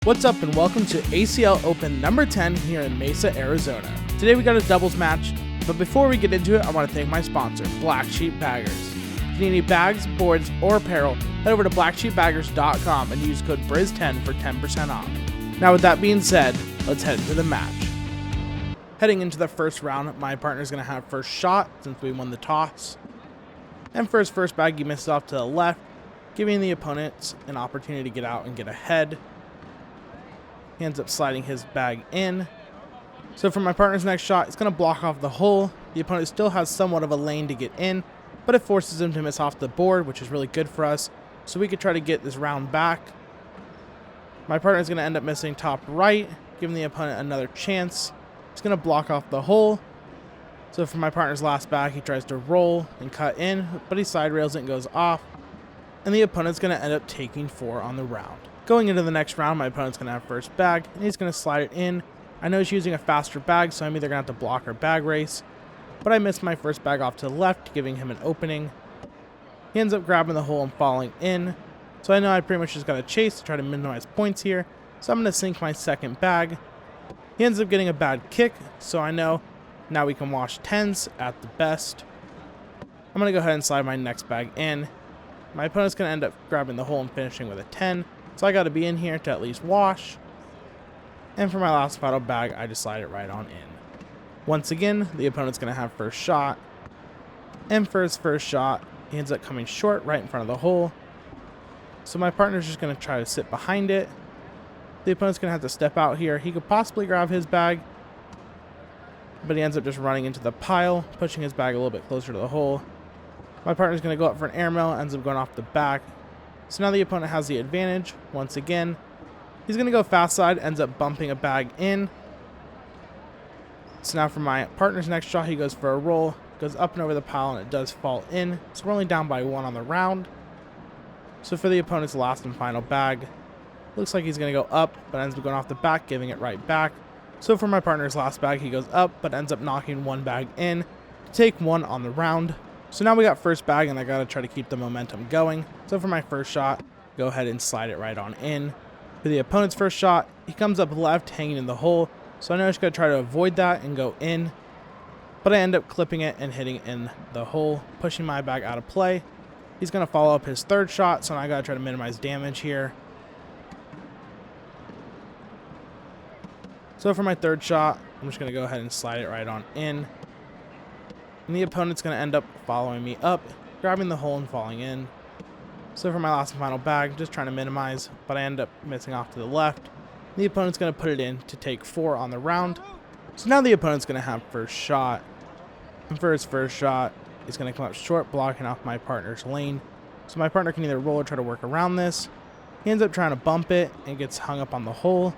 What's up and welcome to ACL Open number 10 here in Mesa, Arizona. Today we got a doubles match, but before we get into it, I want to thank my sponsor, Black Sheep Baggers. If you need any bags, boards, or apparel, head over to blacksheepbaggers.com and use code BRIZ10 for 10% off. Now with that being said, let's head into the match. Heading into the first round, my partner's going to have first shot since we won the toss. And for his first bag, he misses off to the left, giving the opponents an opportunity to get out and get ahead. He ends up sliding his bag in. So for my partner's next shot, it's going to block off the hole. The opponent still has somewhat of a lane to get in, but it forces him to miss off the board, which is really good for us. So we could try to get this round back. My partner's going to end up missing top right, giving the opponent another chance. He's going to block off the hole. So for my partner's last bag, he tries to roll and cut in, but he side rails it and goes off. And the opponent's going to end up taking 4 on the round. Going into the next round, my opponent's going to have first bag, and he's going to slide it in. I know he's using a faster bag, so I'm either going to have to block or bag race. But I missed my first bag off to the left, giving him an opening. He ends up grabbing the hole and falling in. So I know I pretty much just got to chase to try to minimize points here. So I'm going to sink my second bag. He ends up getting a bad kick, so I know now we can wash 10s at the best. I'm going to go ahead and slide my next bag in. My opponent's going to end up grabbing the hole and finishing with a 10. So I got to be in here to at least wash. And for my last final bag, I just slide it right on in. Once again, the opponent's going to have first shot. And for his first shot, he ends up coming short right in front of the hole. So my partner's just going to try to sit behind it. The opponent's going to have to step out here. He could possibly grab his bag, but he ends up just running into the pile, pushing his bag a little bit closer to the hole. My partner's going to go up for an airmail, ends up going off the back. So now the opponent has the advantage once again. He's going to go fast side, ends up bumping a bag in. So now for my partner's next shot, he goes for a roll, goes up and over the pile, and it does fall in. So we're only down by 1 on the round. So for the opponent's last and final bag, looks like he's going to go up, but ends up going off the back, giving it right back. So for my partner's last bag, he goes up, but ends up knocking 1 bag in to take 1 on the round. So now we got first bag, and I got to try to keep the momentum going. So for my first shot, go ahead and slide it right on in. For the opponent's first shot, he comes up left, hanging in the hole. So I know I just got to try to avoid that and go in. But I end up clipping it and hitting in the hole, pushing my bag out of play. He's going to follow up his third shot, so now I got to try to minimize damage here. So for my third shot, I'm just going to go ahead and slide it right on in. And the opponent's going to end up following me up, grabbing the hole and falling in. So for my last and final bag, just trying to minimize, but I end up missing off to the left. The opponent's going to put it in to take 4 on the round. So now the opponent's going to have first shot. And for his first shot, he's going to come up short, blocking off my partner's lane. So my partner can either roll or try to work around this. He ends up trying to bump it and gets hung up on the hole.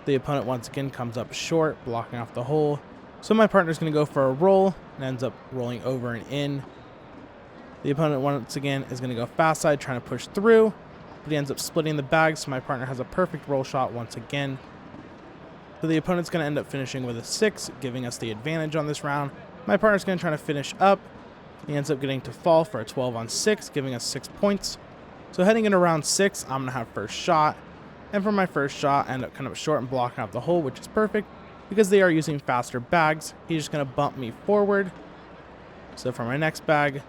The opponent once again comes up short, blocking off the hole. So my partner's going to go for a roll and ends up rolling over and in. The opponent once again is going to go fast side, trying to push through, but he ends up splitting the bag, so my partner has a perfect roll shot once again. So the opponent's going to end up finishing with a 6, giving us the advantage on this round. My partner's going to try to finish up. He ends up getting to fall for a 12 on 6, giving us 6 points. So heading into round 6, I'm going to have first shot. And for my first shot, I end up kind of short and blocking off the hole, which is perfect because they are using faster bags. He's just going to bump me forward. So for my next bag,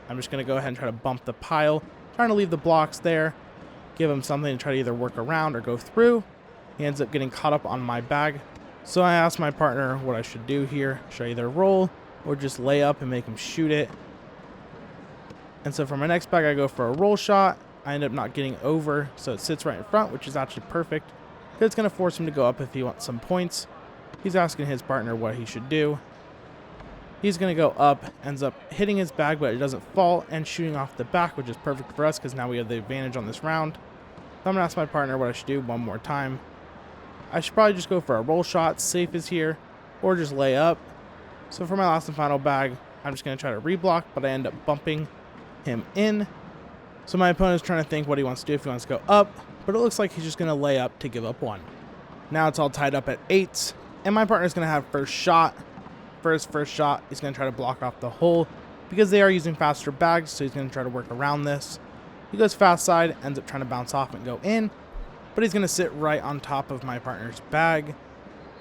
I'm just going to go ahead and try to bump the pile, trying to leave the blocks there, give him something to try to either work around or go through. He ends up getting caught up on my bag. So I asked my partner what I should do here. Should I either roll or just lay up and make him shoot it? And so for my next bag, I go for a roll shot. I end up not getting over, so it sits right in front, which is actually perfect because it's going to force him to go up if he wants some points. He's asking his partner what he should do. He's going to go up, ends up hitting his bag, but it doesn't fall, and shooting off the back, which is perfect for us because now we have the advantage on this round. So I'm going to ask my partner what I should do one more time. I should probably just go for a roll shot, safe as here, or just lay up. So for my last and final bag, I'm just going to try to reblock, but I end up bumping him in. So my opponent is trying to think what he wants to do, if he wants to go up, but it looks like he's just going to lay up to give up 1. Now it's all tied up at 8s, and my partner is going to have first shot. For his first shot, he's going to try to block off the hole because they are using faster bags, so he's going to try to work around this. He goes fast side, ends up trying to bounce off and go in. but he's going to sit right on top of my partner's bag.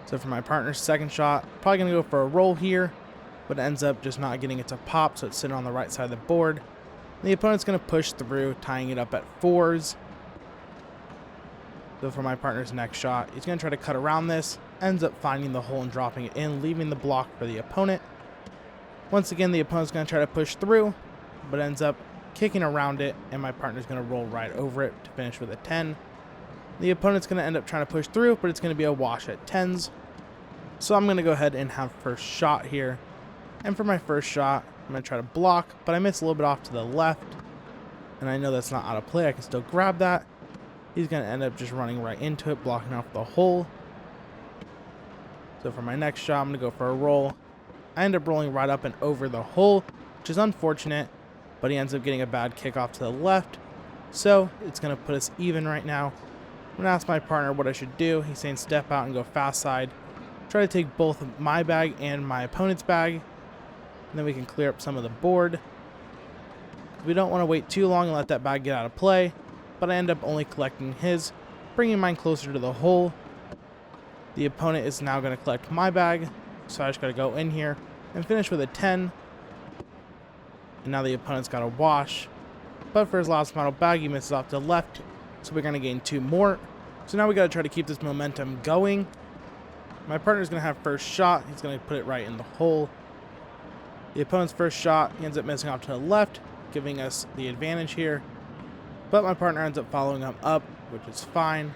So for my partner's second shot, probably going to go for a roll here, but it ends up just not getting it to pop, so it's sitting on the right side of the board. And the opponent's going to push through, tying it up at 4s. So for my partner's next shot, he's going to try to cut around this, ends up finding the hole and dropping it in, leaving the block for the opponent. Once again, the opponent's going to try to push through, but ends up kicking around it, and my partner's going to roll right over it to finish with a 10. The opponent's going to end up trying to push through, but it's going to be a wash at 10s. So I'm going to go ahead and have first shot here. And for my first shot, I'm going to try to block, but I miss a little bit off to the left. And I know that's not out of play. I can still grab that. He's going to end up just running right into it, blocking off the hole. So for my next shot, I'm going to go for a roll. I end up rolling right up and over the hole, which is unfortunate, but he ends up getting a bad kick off to the left. So it's going to put us even right now. I'm going to ask my partner what I should do. He's saying step out and go fast side. Try to take both my bag and my opponent's bag. And then we can clear up some of the board. We don't want to wait too long and let that bag get out of play, but I end up only collecting his, bringing mine closer to the hole. The opponent is now going to collect my bag, so I just got to go in here and finish with a 10. And now the opponent's got a wash, but for his last final bag, he misses off to the left, so we're going to gain 2 more. So now we got to try to keep this momentum going. My partner's going to have first shot. He's going to put it right in the hole. The opponent's first shot, he ends up missing off to the left, giving us the advantage here. But my partner ends up following him up, which is fine.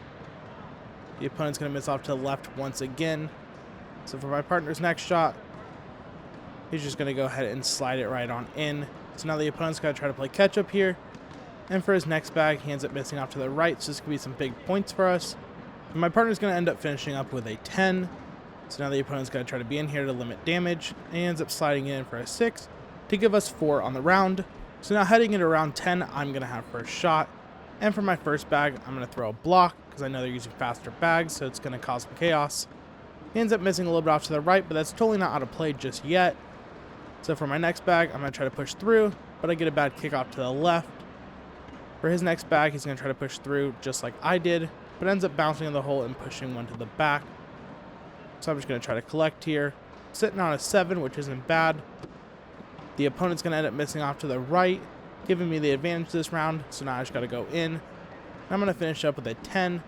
The opponent's going to miss off to the left once again. So for my partner's next shot, he's just going to go ahead and slide it right on in. So now the opponent's got to try to play catch up here. And for his next bag, he ends up missing off to the right, so this could be some big points for us. And my partner's going to end up finishing up with a 10. So now the opponent's got to try to be in here to limit damage, and he ends up sliding in for a 6 to give us 4 on the round. So now heading into round 10, I'm going to have first shot. And for my first bag, I'm going to throw a block, because I know they're using faster bags, so it's going to cause some chaos. He ends up missing a little bit off to the right, but that's totally not out of play just yet. So for my next bag, I'm going to try to push through, but I get a bad kick off to the left. For his next bag, he's going to try to push through just like I did, but ends up bouncing in the hole and pushing one to the back. So I'm just going to try to collect here. Sitting on a 7, which isn't bad. The opponent's going to end up missing off to the right, giving me the advantage this round, so now I just got to go in. I'm going to finish up with a 10.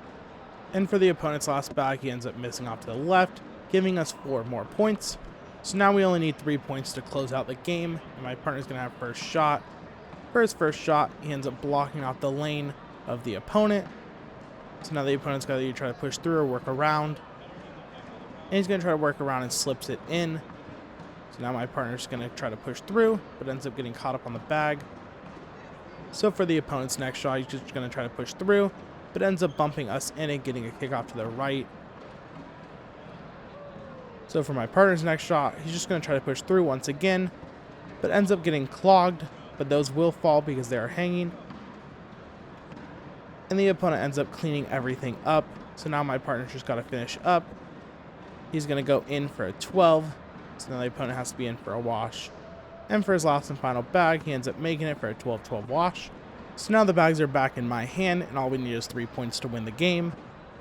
And for the opponent's last bag, he ends up missing off to the left, giving us 4 more points. So now we only need 3 points to close out the game, and my partner's going to have first shot. For his first shot, he ends up blocking off the lane of the opponent. So now the opponent's got to either try to push through or work around. And he's going to try to work around and slips it in. So now my partner's going to try to push through, but ends up getting caught up on the bag. So for the opponent's next shot, he's just going to try to push through, but ends up bumping us in and getting a kickoff to the right. So for my partner's next shot, he's just going to try to push through once again, but ends up getting clogged, but those will fall because they are hanging. And the opponent ends up cleaning everything up. So now my partner's just got to finish up. He's going to go in for a 12. So now the opponent has to be in for a wash. And for his last and final bag, he ends up making it for a 12-12 wash. So now the bags are back in my hand, and all we need is 3 points to win the game.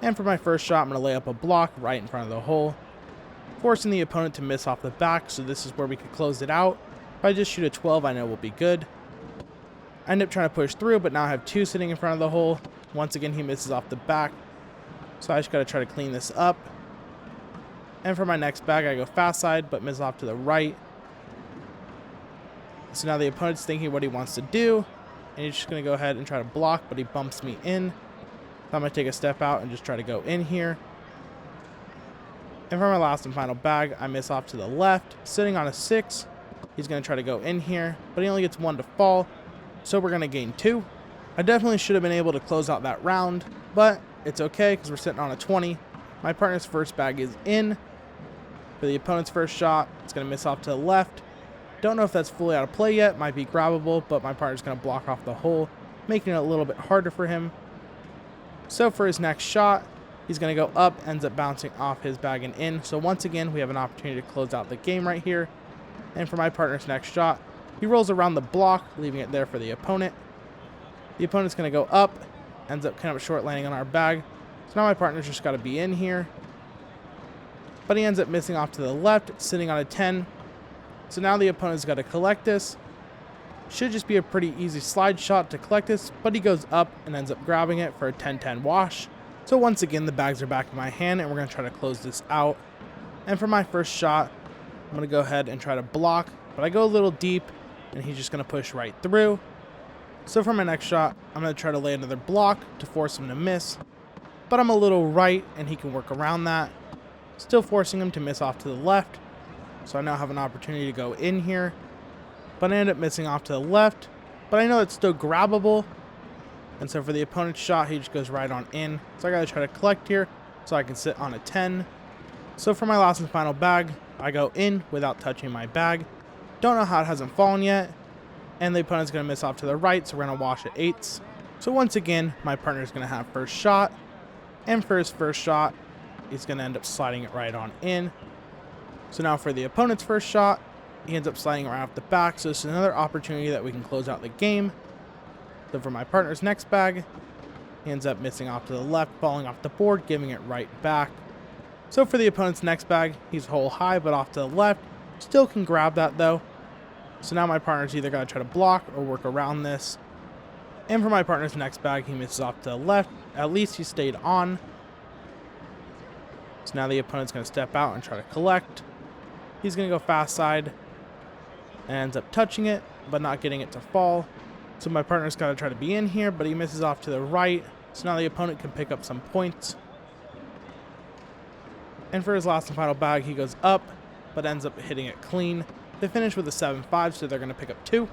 And for my first shot, I'm going to lay up a block right in front of the hole, forcing the opponent to miss off the back, so this is where we could close it out. If I just shoot a 12, I know we'll be good. I end up trying to push through, but now I have 2 sitting in front of the hole. Once again, he misses off the back, so I just got to try to clean this up. And for my next bag, I go fast side, but miss off to the right. So now the opponent's thinking what he wants to do, and he's just going to go ahead and try to block, but he bumps me in. So I'm going to take a step out and just try to go in here. And for my last and final bag, I miss off to the left, sitting on a 6. He's going to try to go in here, but he only gets 1 to fall, so we're going to gain 2. I definitely should have been able to close out that round, but it's okay because we're sitting on a 20. My partner's first bag is in. For the opponent's first shot, it's going to miss off to the left. Don't know if that's fully out of play yet. Might be grabbable, but my partner's going to block off the hole, making it a little bit harder for him. So for his next shot, he's going to go up, ends up bouncing off his bag and in. So once again, we have an opportunity to close out the game right here. And for my partner's next shot, he rolls around the block, leaving it there for the opponent. The opponent's going to go up, ends up kind of short landing on our bag, So now my partner's just got to be in here. But he ends up missing off to the left, sitting on a 10. So now the opponent's got to collect this. Should just be a pretty easy slide shot to collect this, but he goes up and ends up grabbing it for a 10-10 wash. So once again, the bags are back in my hand, and we're going to try to close this out. And for my first shot, I'm going to go ahead and try to block, but I go a little deep, and he's just going to push right through. So for my next shot, I'm going to try to lay another block to force him to miss, but I'm a little right, and he can work around that, still forcing him to miss off to the left. So I now have an opportunity to go in here, but I end up missing off to the left, but I know it's still grabbable. And so for the opponent's shot, he just goes right on in. So I got to try to collect here so I can sit on a 10. So for my last and final bag, I go in without touching my bag. Don't know how it hasn't fallen yet. And the opponent's going to miss off to the right, so we're going to wash at 8s. So once again, my partner's going to have first shot. And for his first shot, he's going to end up sliding it right on in. So now for the opponent's first shot, he ends up sliding right off the back. So it's another opportunity that we can close out the game. So for my partner's next bag, he ends up missing off to the left, falling off the board, giving it right back. So for the opponent's next bag, he's hole high, but off to the left. Still can grab that though. So now my partner's either got to try to block or work around this. And for my partner's next bag, he misses off to the left. At least he stayed on. So now the opponent's going to step out and try to collect. He's going to go fast side and ends up touching it, but not getting it to fall. So my partner's got to try to be in here, but he misses off to the right. So now the opponent can pick up some points. And for his last and final bag, he goes up, but ends up hitting it clean. They finish with a 7-5, so they're going to pick up 2.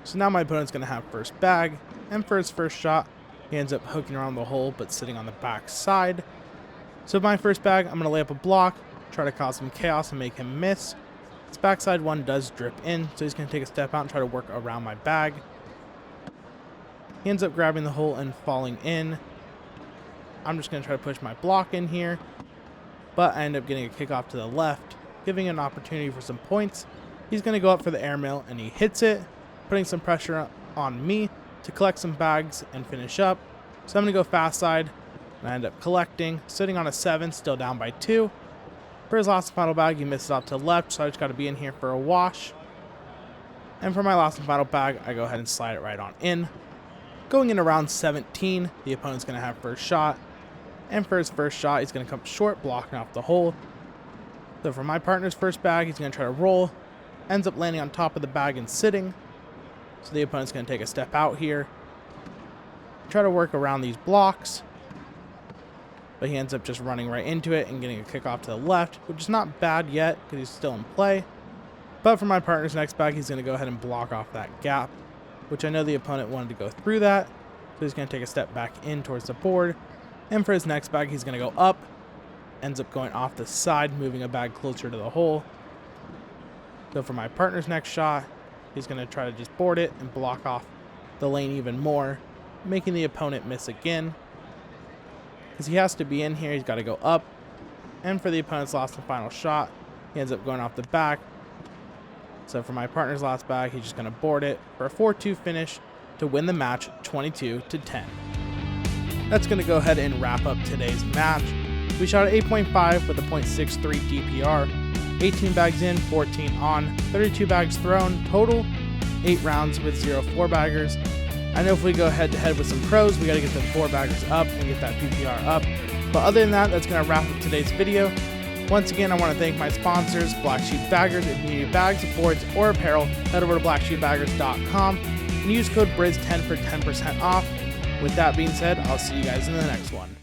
So now my opponent's going to have first bag. And for his first shot, he ends up hooking around the hole, but sitting on the back side. So my first bag, I'm going to lay up a block, try to cause some chaos and make him miss. His backside one does drip in, so he's going to take a step out and try to work around my bag. He ends up grabbing the hole and falling in. I'm just going to try to push my block in here, but I end up getting a kickoff to the left, giving an opportunity for some points. He's going to go up for the airmail, and he hits it, putting some pressure on me to collect some bags and finish up. So I'm going to go fast side, and I end up collecting, sitting on a 7, still down by 2. For his last and final bag, he misses off to the left, so I just got to be in here for a wash. And for my last and final bag, I go ahead and slide it right on in. Going into round 17, the opponent's going to have first shot. And for his first shot, he's going to come short, blocking off the hole. So for my partner's first bag, he's going to try to roll. Ends up landing on top of the bag and sitting. So the opponent's going to take a step out here. Try to work around these blocks. But he ends up just running right into it and getting a kickoff to the left, which is not bad yet because he's still in play. But for my partner's next bag, he's going to go ahead and block off that gap, which I know the opponent wanted to go through that. So he's going to take a step back in towards the board. And for his next bag, he's going to go up. Ends up going off the side, moving a bag closer to the hole. So for my partner's next shot, he's going to try to just board it and block off the lane even more, making the opponent miss again. Because he has to be in here, he's got to go up. And for the opponent's last and final shot, he ends up going off the back. So for my partner's last bag, he's just going to board it for a 4-2 finish to win the match 22-10. That's going to go ahead and wrap up today's match. We shot at 8.5 with a .63 DPR, 18 bags in, 14 on, 32 bags thrown, total 8 rounds with 0 4-baggers. I know if we go head-to-head with some pros, we got to get the 4-baggers up and get that PPR up. But other than that, that's going to wrap up today's video. Once again, I want to thank my sponsors, Black Sheep Baggers. If you need bags, boards, or apparel, head over to blacksheepbaggers.com and use code BRIZ10 for 10% off. With that being said, I'll see you guys in the next one.